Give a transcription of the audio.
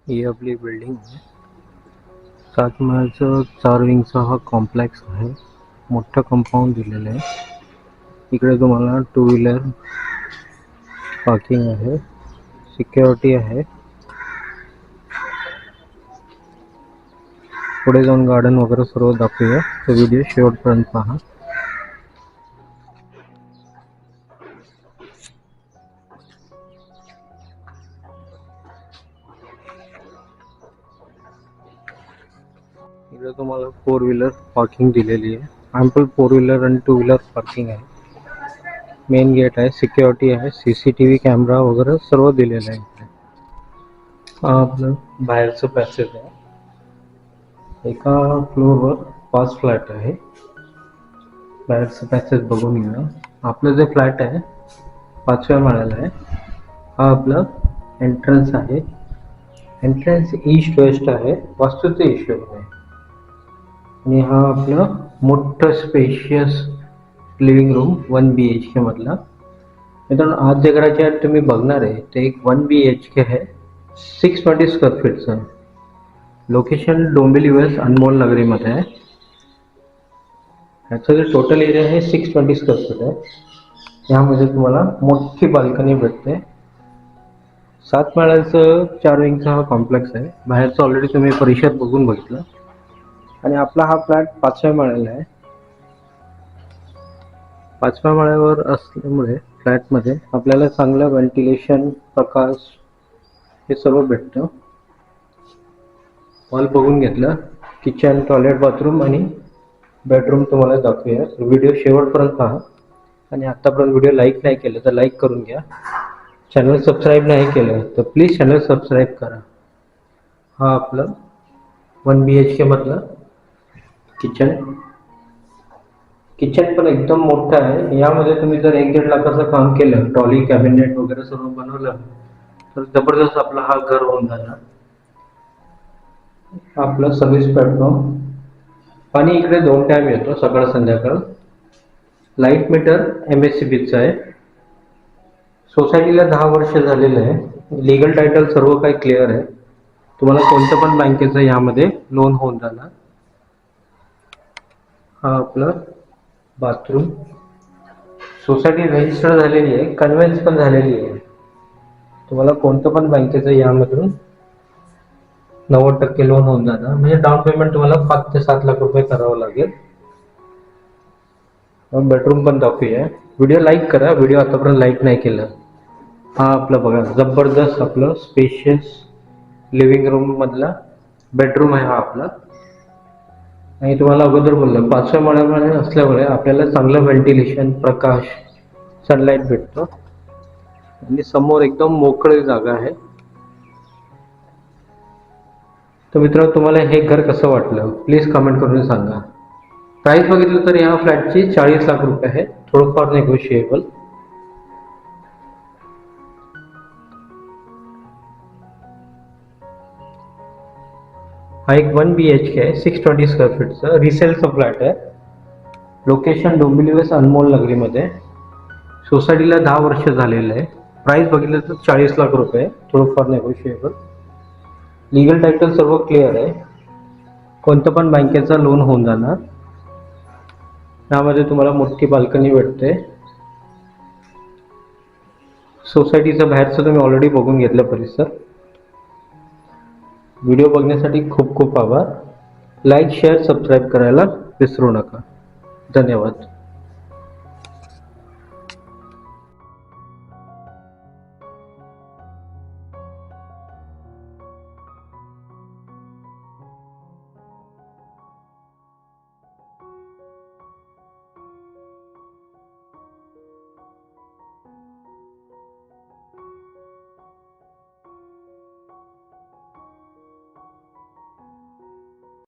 ही आपली बिल्डिंग आहे. 7 माळचं 4 विंगचा हा कॉम्प्लेक्स आहे. मोठं कंपाऊंड दिलेलं आहे. इकडे तुम्हाला 2 व्हीलर पार्किंग आहे, सिक्युरिटी आहे. पुढे जाऊन गार्डन वगैरे सर्व दाखवूया, तो व्हिडिओ शेवटपर्यंत पहा. इकडे तुम्हाला 4 व्हीलर पार्किंग दिलेली आहे. ॲम्पल 4 व्हीलर आणि 2 व्हीलर पार्किंग आहे. मेन गेट आहे, सिक्युरिटी आहे, CCTV कॅमेरा वगैरे सर्व दिलेलं आहे. हा आपलं बाहेरचं पॅसेज आहे. एका फ्लोअरवर 5 फ्लॅट आहे. बाहेरचं पॅसेज बघून घ्या. आपलं जे फ्लॅट आहे 5व्या माळ्याला आहे. हा आपला एंट्रन्स आहे. एंट्रन्स ईस्ट वेस्ट आहे, वास्तूचं हिशोब आहे. आणि हा आपला मोठं स्पेशियस लिव्हिंग रूम 1 BHK मधला. मित्रांनो, आज जे घराचे आहेत तुम्ही बघणार आहे ते एक 1 BHK आहे, 620 स्क्वेअर फीटचं. लोकेशन डोंबिवली वेस्ट अनमोल नगरीमध्ये आहे. ह्याचं जे टोटल एरिया आहे 620 स्क्वेअर फीट आहे. यामध्ये तुम्हाला मोठी बाल्कनी भेटते. 7 माळ्याचं 4 विंगचा हा कॉम्प्लेक्स आहे. बाहेरचं ऑलरेडी तुम्ही परिसर बघून बघितलं. आणि आपला हा फ्लॅट 5व्या माळ्याला आहे. 5व्या माळ्यावर असल्यामुळे फ्लॅटमध्ये आपल्याला चांगलं व्हेंटिलेशन, प्रकाश हे सर्व भेटतं. हॉल बघून घेतलं. किचन, टॉयलेट, बाथरूम आणि बेडरूम तुम्हाला दाखवूया. व्हिडिओ शेवटपर्यंत पहा. आणि आत्तापर्यंत व्हिडिओ लाईक नाही केलं तर लाईक करून घ्या. चॅनल सबस्क्राईब नाही केलं तर प्लीज चॅनल सबस्क्राईब करा. हा आपलं 1 BHK मधलं किचन पण एकदम मोठं आहे. यामध्ये तुम्ही जर 1-1.5 लाखाचं काम केलं, ट्रॉली, कॅबिनेट वगैरे सर्व बनवलं तर जबरदस्त आपला हा घर होऊन जाणार. आपलं सर्व्हिस प्लॅटफॉर्म. पाणी इकडे 2 टाइम येतो, सकाळ संध्याकाळ. लाईट मीटर MSCBचं आहे. सोसायटीला 10 वर्ष झालेलं आहे. लिगल टायटल सर्व काही क्लिअर आहे. तुम्हाला कोणत्या पण बँकेचं यामध्ये लोन होऊन जाणार. हा आपला बाथरूम. सोसायटी रजिस्टर झालेली आहे, कन्व्हेन्स पण झालेली आहे. तुम्हाला कोणतं पण बँकेचं यामधून 90% लोन होऊन जाणार. म्हणजे डाऊन पेमेंट तुम्हाला 5 ते 7 लाख रुपये करावं लागेल. बेडरूम पण दाखवूया. व्हिडिओ लाईक करा, व्हिडिओ आतापर्यंत लाईक नाही केलं. हा आपलं बघा, जबरदस्त आपलं स्पेशियस लिव्हिंग रूम मधला बेडरूम आहे हा आपला. आणि तुम्हाला अगोदर बोललं 5व्या माळ्यामध्ये असल्यामुळे आपल्याला चांगलं व्हेंटिलेशन, प्रकाश, सनलाईट भेटतो. आणि समोर एकदम मोकळी जागा आहे. तर मित्रांनो, तुम्हाला हे घर कसं वाटलं प्लीज कमेंट करून सांगा. प्राइस बघितलं तर या फ्लॅटची 40 लाख रुपये आहे, थोडंफार नेगोशिएबल. हा एक 1 BHK आहे, 620 स्क्वेअर फीटचं रिसेलचं फ्लॅट आहे. लोकेशन डोंबिवली वेस्ट अनमोल नगरीमध्ये. सोसायटीला 10 वर्ष झालेलं आहे. प्राइस बघितलं तर 40 लाख रुपये, थोडंफार नेगोशिएबल. लिगल टायटल सर्व क्लिअर आहे. कोणत्या पण बँकेचा लोन होऊन जाणार. यामध्ये तुम्हाला मोठी बाल्कनी भेटते. सोसायटीचं बाहेरचं तुम्ही ऑलरेडी बघून घेतलं परिसर. व्हिडिओ बघण्यासाठी खूप खूप आभार. लाईक, शेअर, सबस्क्राईब करायला विसरू नका. धन्यवाद.